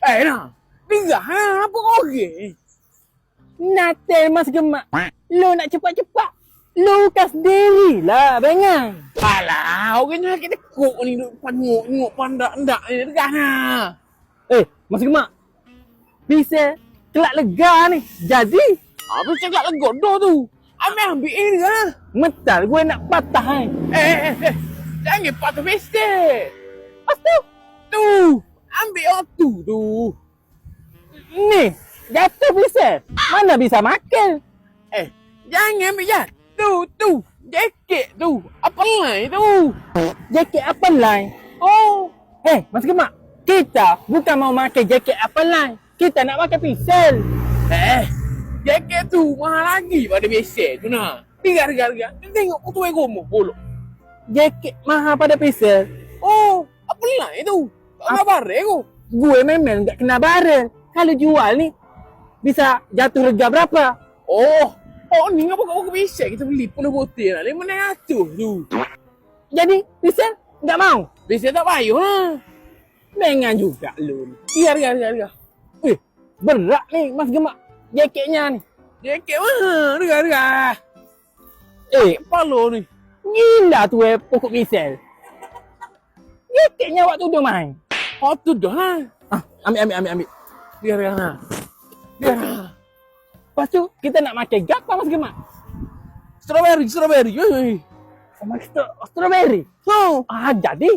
Nah. Dengar apa kau okey? Natal Mas Gemak. Lu nak cepat-cepat. Lu kas sendiri lah, bengang. Alah, orang nak kita tekuk ni duk panyuk pandak-ndak ni dekat nah. Mas Gemak. Bisa kelak lega ni. Jadi, Apa cakap lega dah tu? Ambil ni lah. metal gue nak patah ni. Jangan patah besek. Pas tu, Tu, ambil waktu tu. ni, jatuh bisa. Mana bisa makan? Jangan ambil je. Tu, jaket tu. Apa lain tu? Jaket apa lain? Oh, Mas Gemak. Kita bukan mau makan jaket apa lain. Kita nak makan pisau. Jaket tu mahal lagi pada besek tu nak. Harga. Tengok kau tu egomu bolok. Jaket mahal pada pisau. Oh, apa lain tu? Tak barang aku. Gue memang tak kena barang. Kalau jual ni, bisa jatuh harga berapa? Oh ni ngapa kau besek kita beli 10 botol lah. 500 tu. Jadi, pisau tak mau. Besek tak payah lah. Mengan juga lu. Harga. Berat ni Mas Gemak. Jaketnya ni. Jaket mana? Harga. Palo ni. Gila tu pokok pisau. Jaketnya waktu tu main. Tu dah lah. Ambil. Biar. Lepas tu, kita nak makan gapa Mas Gemak? Strawberry. Sama kita strawberry. Oh. Jadi,